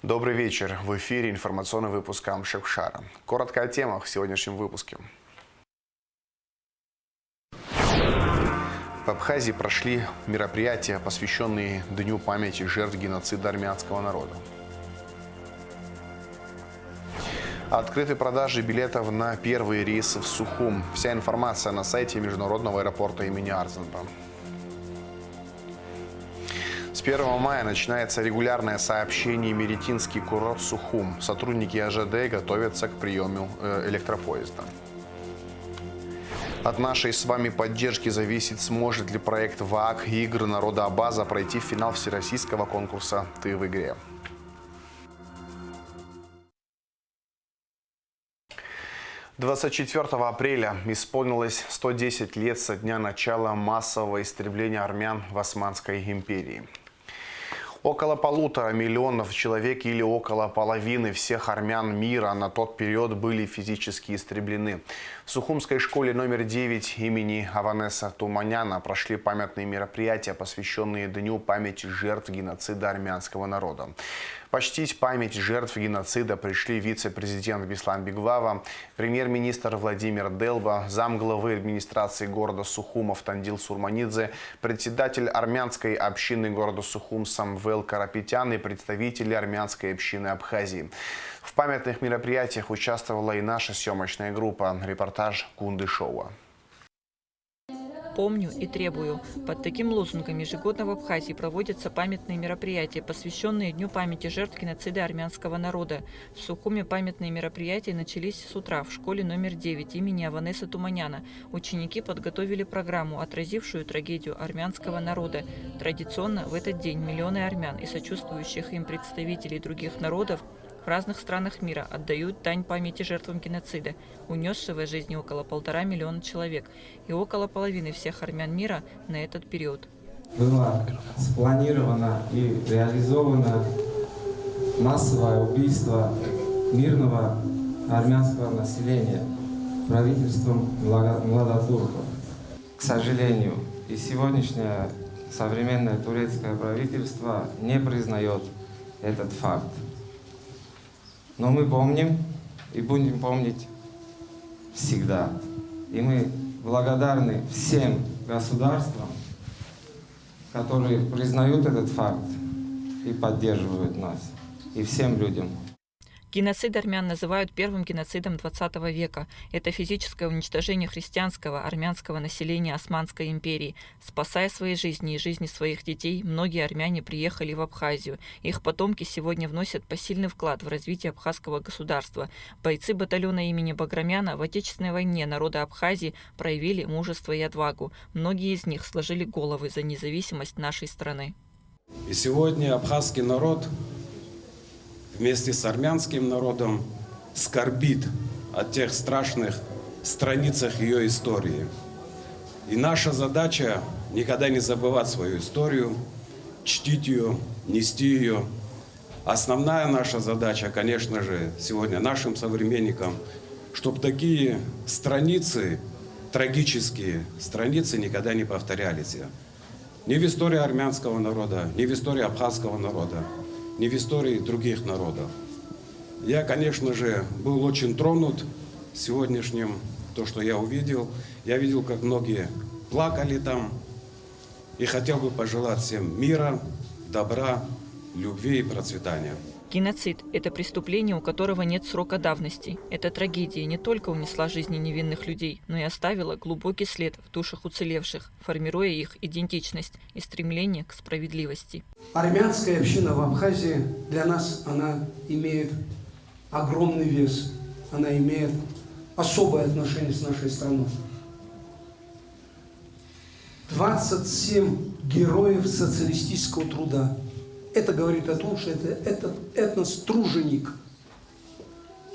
Добрый вечер. В эфире информационный выпуск Амшекшара. Коротко о темах в сегодняшнем выпуске. В Абхазии прошли мероприятия, посвященные Дню памяти жертв геноцида армянского народа. Открыты продажи билетов на первые рейсы в Сухум. Вся информация на сайте международного аэропорта имени Арзамаса. С 1 мая начинается регулярное сообщение Меретинский курорт Сухум. Сотрудники АЖД готовятся к приему электропоезда. От нашей с вами поддержки зависит, сможет ли проект ВААК «Игры народа Абаза» пройти в финал всероссийского конкурса «Ты в игре». – 24 апреля исполнилось 110 лет со дня начала массового истребления армян в Османской империи. Около 1,5 миллиона человек или около половины всех армян мира на тот период были физически истреблены. В Сухумской школе номер 9 имени Аванеса Туманяна прошли памятные мероприятия, посвященные Дню памяти жертв геноцида армянского народа. Почтить память жертв геноцида пришли вице-президент Беслан Биглава, премьер-министр Владимир Делба, замглавы администрации города Сухум Автандил Сурманидзе, председатель армянской общины города Сухум Самвел Карапетян и представители армянской общины Абхазии. В памятных мероприятиях участвовала и наша съемочная группа. Репортаж Кунды Шоуа. «Помню и требую». Под таким лозунгом ежегодно в Абхазии проводятся памятные мероприятия, посвященные Дню памяти жертв геноцида армянского народа. В Сухуме памятные мероприятия начались с утра в школе номер 9 имени Аванеса Туманяна. Ученики подготовили программу, отразившую трагедию армянского народа. Традиционно в этот день миллионы армян и сочувствующих им представителей других народов в разных странах мира отдают дань памяти жертвам геноцида, унесшего жизни около 1,5 миллиона человек и около половины всех армян мира на этот период. Было спланировано и реализовано массовое убийство мирного армянского населения правительством младотурков. К сожалению, и сегодняшнее современное турецкое правительство не признает этот факт. Но мы помним и будем помнить всегда. И мы благодарны всем государствам, которые признают этот факт и поддерживают нас, и всем людям. Геноцид армян называют первым геноцидом 20 века. Это физическое уничтожение христианского армянского населения Османской империи. Спасая свои жизни и жизни своих детей, многие армяне приехали в Абхазию. Их потомки сегодня вносят посильный вклад в развитие абхазского государства. Бойцы батальона имени Баграмяна в Отечественной войне народа Абхазии проявили мужество и отвагу. Многие из них сложили головы за независимость нашей страны. И сегодня абхазский народ вместе с армянским народом скорбит о тех страшных страницах ее истории. И наша задача никогда не забывать свою историю, чтить ее, нести ее. Основная наша задача, конечно же, сегодня нашим современникам, чтобы такие страницы, трагические страницы никогда не повторялись. Ни в истории армянского народа, ни в истории абхазского народа, ни в истории других народов. Я, конечно же, был очень тронут сегодняшним, то, что я увидел. Я видел, как многие плакали там. И хотел бы пожелать всем мира, добра, любви и процветания. Геноцид – это преступление, у которого нет срока давности. Эта трагедия не только унесла жизни невинных людей, но и оставила глубокий след в душах уцелевших, формируя их идентичность и стремление к справедливости. Армянская община в Абхазии для нас, она имеет огромный вес, она имеет особое отношение с нашей страной. 27 героев социалистического труда. Это говорит о том, что это этнос-труженик.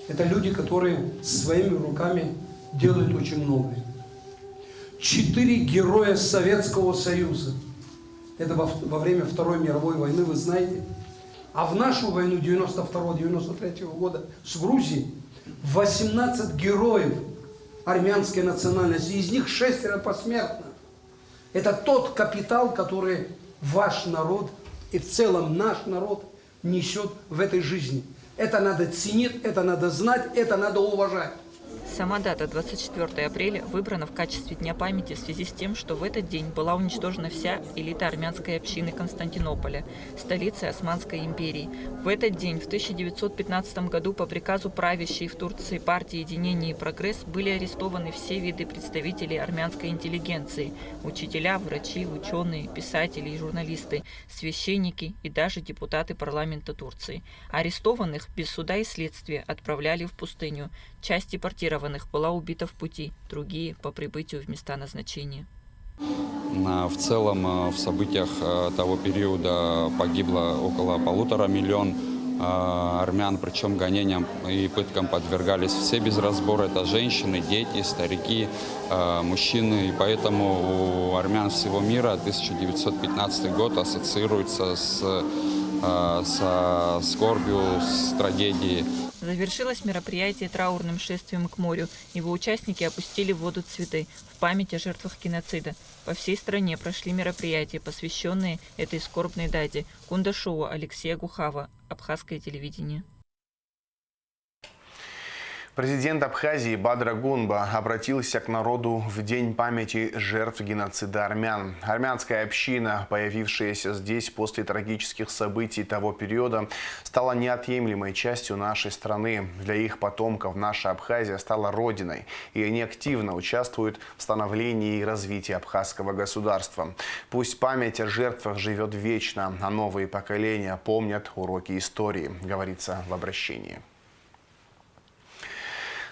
Это люди, которые своими руками делают очень многое. 4 героя Советского Союза. Это во время Второй мировой войны, вы знаете. А в нашу войну 92-93 года с Грузией 18 героев армянской национальности. Из них 6 посмертно. Это тот капитал, который ваш народ и в целом наш народ несет в этой жизни. Это надо ценить, это надо знать, это надо уважать. Сама дата 24 апреля выбрана в качестве Дня памяти в связи с тем, что в этот день была уничтожена вся элита армянской общины Константинополя, столицы Османской империи. В этот день, в 1915 году, по приказу правящей в Турции партии «Единение и прогресс» были арестованы все виды представителей армянской интеллигенции – учителя, врачи, ученые, писатели и журналисты, священники и даже депутаты парламента Турции. Арестованных без суда и следствия отправляли в пустыню. Часть депортированных была убита в пути, другие – по прибытию в места назначения. В целом в событиях того периода погибло около 1,5 миллиона армян, причем гонениям и пыткам подвергались все без разбора. Это женщины, дети, старики, мужчины. И поэтому у армян всего мира 1915 год ассоциируется со скорбью, с трагедией. Завершилось мероприятие траурным шествием к морю. Его участники опустили в воду цветы в память о жертвах геноцида. По всей стране прошли мероприятия, посвященные этой скорбной дате. Кундашоу Алексея Гухава, Абхазское телевидение. Президент Абхазии Бадыр Гунба обратился к народу в День памяти жертв геноцида армян. Армянская община, появившаяся здесь после трагических событий того периода, стала неотъемлемой частью нашей страны. Для их потомков наша Абхазия стала родиной, и они активно участвуют в становлении и развитии абхазского государства. Пусть память о жертвах живет вечно, а новые поколения помнят уроки истории, говорится в обращении.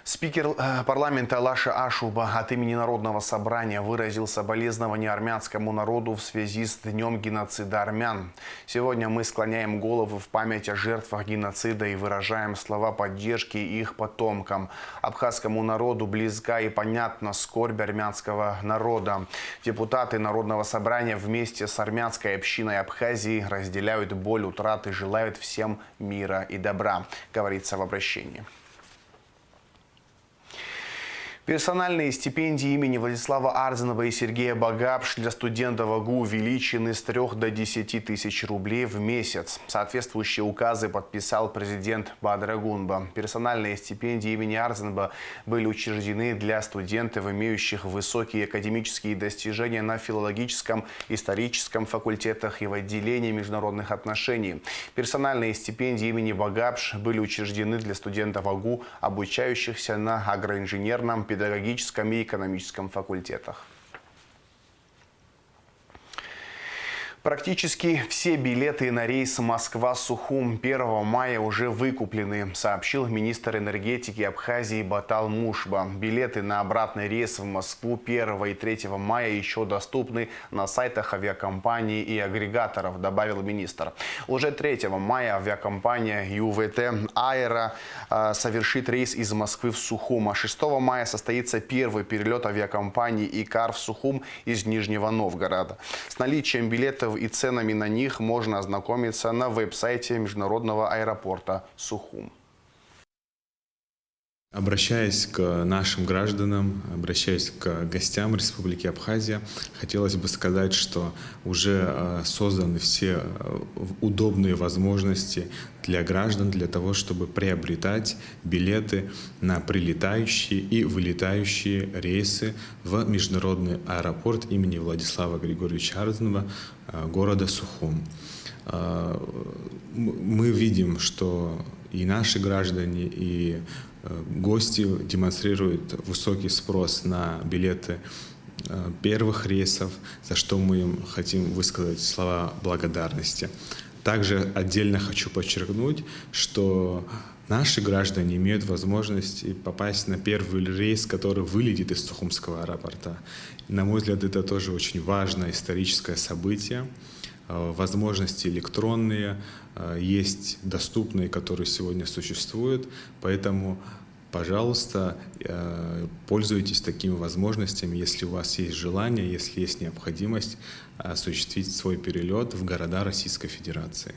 Спикер парламента Лаша Ашуба от имени Народного собрания выразил соболезнования армянскому народу в связи с Днем геноцида армян. Сегодня мы склоняем головы в память о жертвах геноцида и выражаем слова поддержки их потомкам. Абхазскому народу близка и понятна скорбь армянского народа. Депутаты Народного собрания вместе с армянской общиной Абхазии разделяют боль утраты и желают всем мира и добра, говорится в обращении. Персональные стипендии имени Владислава Арзанова и Сергея Багапш для студентов АГУ увеличены с 3 до 10 тысяч рублей в месяц. Соответствующие указы подписал президент Бадыр Гунба. Персональные стипендии имени Арзанова были учреждены для студентов, имеющих высокие академические достижения на филологическом, историческом факультетах и в отделении международных отношений. Персональные стипендии имени Багапш были учреждены для студентов АГУ, обучающихся на агроинженерном, педагогическом и экономическом факультетах. Практически все билеты на рейс Москва-Сухум 1 мая уже выкуплены, сообщил министр энергетики Абхазии Батал Мушба. Билеты на обратный рейс в Москву 1 и 3 мая еще доступны на сайтах авиакомпаний и агрегаторов, добавил министр. Уже 3 мая авиакомпания ЮВТ Аэро совершит рейс из Москвы в Сухум, а 6 мая состоится первый перелет авиакомпании Икар в Сухум из Нижнего Новгорода. С наличием билетов и ценами на них можно ознакомиться на веб-сайте международного аэропорта Сухум. Обращаясь к нашим гражданам, обращаясь к гостям Республики Абхазия, хотелось бы сказать, что уже созданы все удобные возможности для граждан для того, чтобы приобретать билеты на прилетающие и вылетающие рейсы в международный аэропорт имени Владислава Григорьевича Арзанова города Сухум. Мы видим, что и наши граждане, и гости демонстрируют высокий спрос на билеты первых рейсов, за что мы им хотим высказать слова благодарности. Также отдельно хочу подчеркнуть, что наши граждане имеют возможность попасть на первый рейс, который вылетит из Сухумского аэропорта. На мой взгляд, это тоже очень важное историческое событие. Возможности электронные есть, доступные, которые сегодня существуют. Поэтому, пожалуйста, пользуйтесь такими возможностями, если у вас есть желание, если есть необходимость осуществить свой перелет в города Российской Федерации.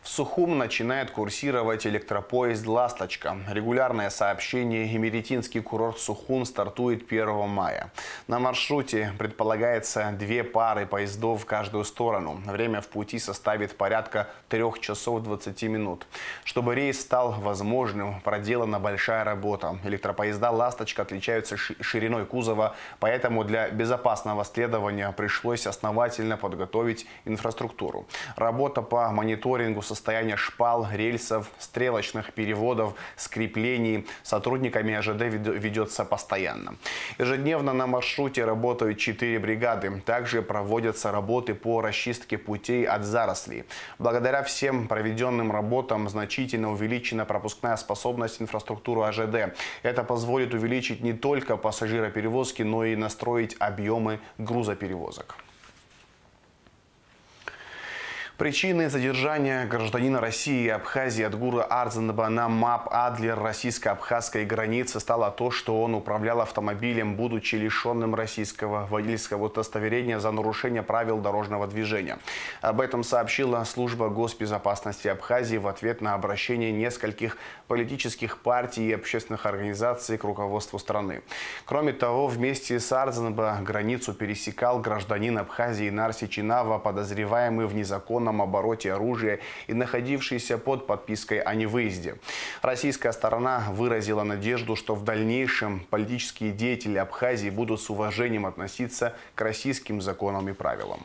В Сухум начинает курсировать электропоезд «Ласточка». Регулярное сообщение «Емеретинский курорт Сухум» стартует 1 мая. На маршруте предполагается 2 пары поездов в каждую сторону. Время в пути составит порядка 3 часов 20 минут. Чтобы рейс стал возможным, проделана большая работа. Электропоезда «Ласточка» отличаются шириной кузова, поэтому для безопасного следования пришлось основательно подготовить инфраструктуру. Работа по мониторингу состояния шпал, рельсов, стрелочных переводов, скреплений сотрудниками АЖД ведется постоянно. Ежедневно на маршруте работают 4 бригады. Также проводятся работы по расчистке путей от зарослей. Благодаря всем проведенным работам значительно увеличена пропускная способность инфраструктуры АЖД. Это позволит увеличить не только пассажироперевозки, но и настроить объемы грузоперевозок. Причины задержания гражданина России и Абхазии Адгура Арзанба на МАП Адлер российско-абхазской границы стало то, что он управлял автомобилем, будучи лишенным российского водительского удостоверения за нарушение правил дорожного движения. Об этом сообщила служба госбезопасности Абхазии в ответ на обращение нескольких политических партий и общественных организаций к руководству страны. Кроме того, вместе с Арзанба границу пересекал гражданин Абхазии Нарси Чинава, подозреваемый в незаконном обороте оружия и находившийся под подпиской о невыезде. Российская сторона выразила надежду, что в дальнейшем политические деятели Абхазии будут с уважением относиться к российским законам и правилам.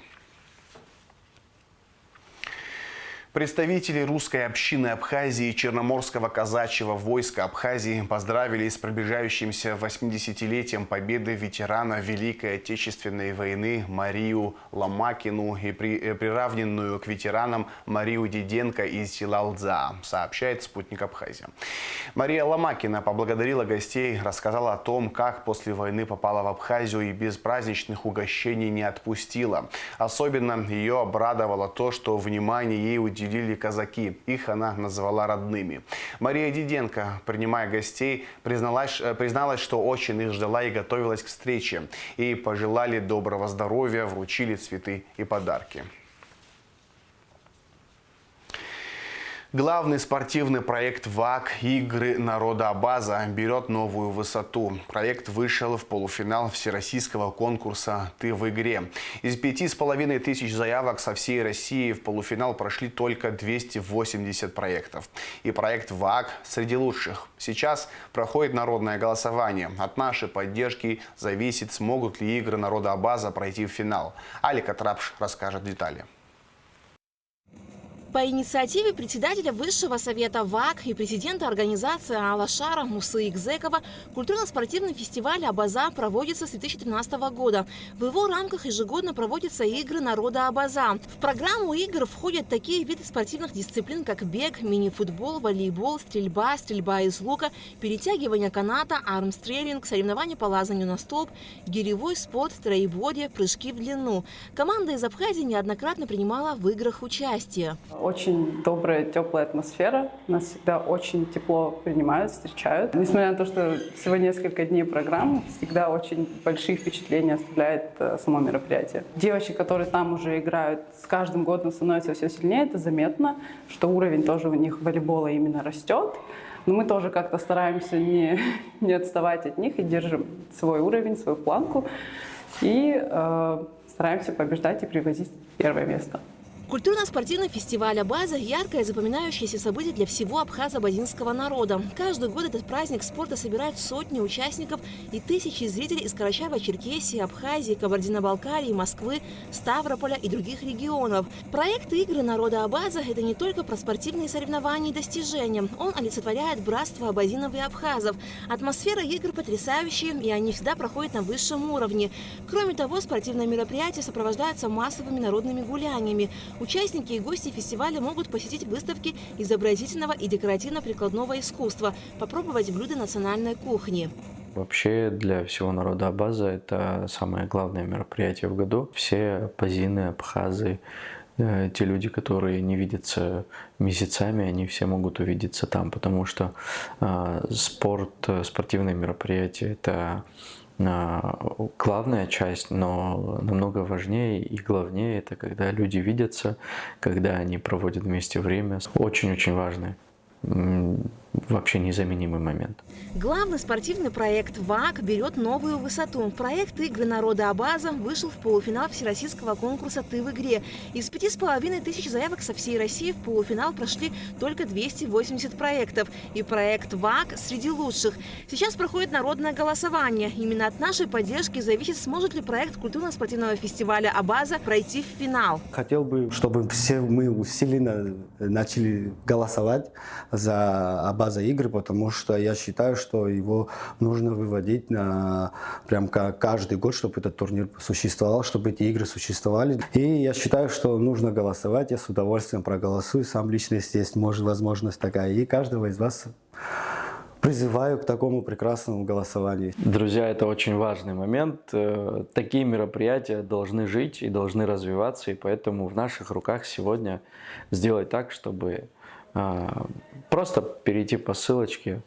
Представители русской общины Абхазии и Черноморского казачьего войска Абхазии поздравили с приближающимся 80-летием победы ветерана Великой Отечественной войны Марию Ломакину и приравненную к ветеранам Марию Диденко из села Лдза, сообщает «Спутник Абхазия». Мария Ломакина поблагодарила гостей, рассказала о том, как после войны попала в Абхазию и без праздничных угощений не отпустила. Особенно ее обрадовало то, что внимание ей уделили казаки. Их она назвала родными. Мария Диденко, принимая гостей, призналась, что очень их ждала и готовилась к встрече. Ей пожелали доброго здоровья, вручили цветы и подарки. Главный спортивный проект ВАК «Игры народа Абаза» берет новую высоту. Проект вышел в полуфинал всероссийского конкурса «Ты в игре». Из 5500 заявок со всей России в полуфинал прошли только 280 проектов. И проект ВАК среди лучших. Сейчас проходит народное голосование. От нашей поддержки зависит, смогут ли «Игры народа Абаза» пройти в финал. Алика Трапш расскажет детали. По инициативе председателя Высшего совета ВАК и президента организации Алашара Мусы Игзекова культурно-спортивный фестиваль Абаза проводится с 2013 года. В его рамках ежегодно проводятся игры народа Абаза. В программу игр входят такие виды спортивных дисциплин, как бег, мини-футбол, волейбол, стрельба, стрельба из лука, перетягивание каната, армстрейлинг, соревнования по лазанию на столб, гиревой спорт, троеборье, прыжки в длину. Команда из Абхазии неоднократно принимала в играх участие. Очень добрая, теплая атмосфера. Нас всегда очень тепло принимают, встречают. Несмотря на то, что всего несколько дней программы, всегда очень большие впечатления оставляет само мероприятие. Девочки, которые там уже играют, с каждым годом становятся все сильнее. Это заметно, что уровень тоже у них волейбола именно растет. Но мы тоже как-то стараемся не отставать от них и держим свой уровень, свою планку. И стараемся побеждать и привозить первое место. Культурно-спортивный фестиваль Абаза – яркое запоминающееся событие для всего абхазо-абазинского народа. Каждый год этот праздник спорта собирает сотни участников и тысячи зрителей из Карачаева-Черкесии, Абхазии, Кабардино-Балкарии, Москвы, Ставрополя и других регионов. Проект «Игры народа Абаза» – это не только про спортивные соревнования и достижения. Он олицетворяет братство абазинов и абхазов. Атмосфера игр потрясающая, и они всегда проходят на высшем уровне. Кроме того, спортивное мероприятие сопровождается массовыми народными гуляниями. Участники и гости фестиваля могут посетить выставки изобразительного и декоративно-прикладного искусства, попробовать блюда национальной кухни. Вообще для всего народа Абаза это самое главное мероприятие в году. Все абазины, абхазы, те люди, которые не видятся месяцами, они все могут увидеться там, потому что спортивные мероприятия – это главная часть, но намного важнее и главнее это когда люди видятся, когда они проводят вместе время. Очень-очень важный, вообще незаменимый момент. Главный спортивный проект ВАК берет новую высоту. Проект «Игры народа Абаза» вышел в полуфинал всероссийского конкурса «Ты в игре». Из 5500 заявок со всей России в полуфинал прошли только 280 проектов. И проект ВАК среди лучших. Сейчас проходит народное голосование. Именно от нашей поддержки зависит, сможет ли проект культурно-спортивного фестиваля «Абаза» пройти в финал. Хотел бы, чтобы все мы усиленно начали голосовать за Абаза игры, потому что я считаю, что его нужно выводить на прям каждый год, чтобы этот турнир существовал, чтобы эти игры существовали. И я считаю, что нужно голосовать. Я с удовольствием проголосую. Сам лично, если есть возможность такая. И каждого из вас призываю к такому прекрасному голосованию. Друзья, это очень важный момент. Такие мероприятия должны жить и должны развиваться, и поэтому в наших руках сегодня сделать так, чтобы просто перейти по ссылочке,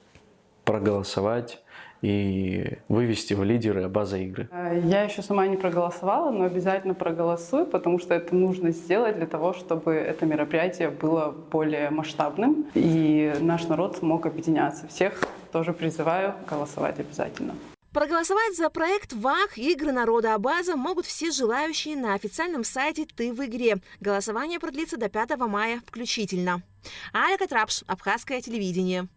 проголосовать и вывести в лидеры Абаза игры. Я еще сама не проголосовала, но обязательно проголосую, потому что это нужно сделать для того, чтобы это мероприятие было более масштабным и наш народ смог объединяться. Всех тоже призываю голосовать обязательно. Проголосовать за проект ВАК «Игры народа Абаза» могут все желающие на официальном сайте «Ты в игре». Голосование продлится до 5 мая включительно. Аля Катрапш, Абхазское телевидение.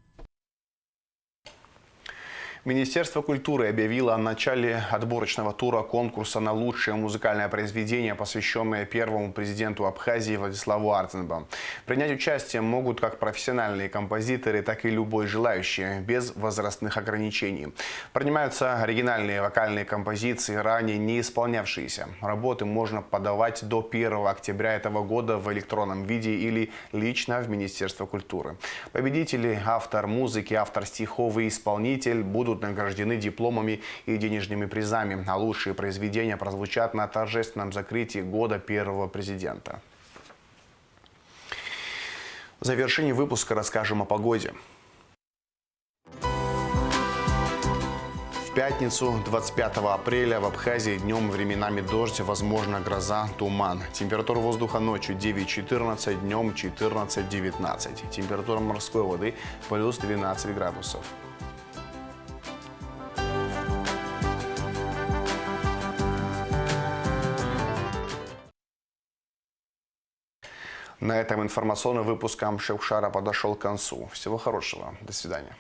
Министерство культуры объявило о начале отборочного тура конкурса на лучшее музыкальное произведение, посвященное первому президенту Абхазии Владиславу Артенбо. Принять участие могут как профессиональные композиторы, так и любой желающий, без возрастных ограничений. Принимаются оригинальные вокальные композиции, ранее не исполнявшиеся. Работы можно подавать до 1 октября этого года в электронном виде или лично в Министерство культуры. Победители, автор музыки, автор стихов и исполнитель будут награждены дипломами и денежными призами, а лучшие произведения прозвучат на торжественном закрытии года первого президента. В завершении выпуска расскажем о погоде. В пятницу, 25 апреля, в Абхазии днем временами дождь, возможно гроза, туман. Температура воздуха ночью 9-14, днем 14-19. Температура морской воды плюс 12 градусов. На этом информационный выпуск Амшевшара подошел к концу. Всего хорошего. До свидания.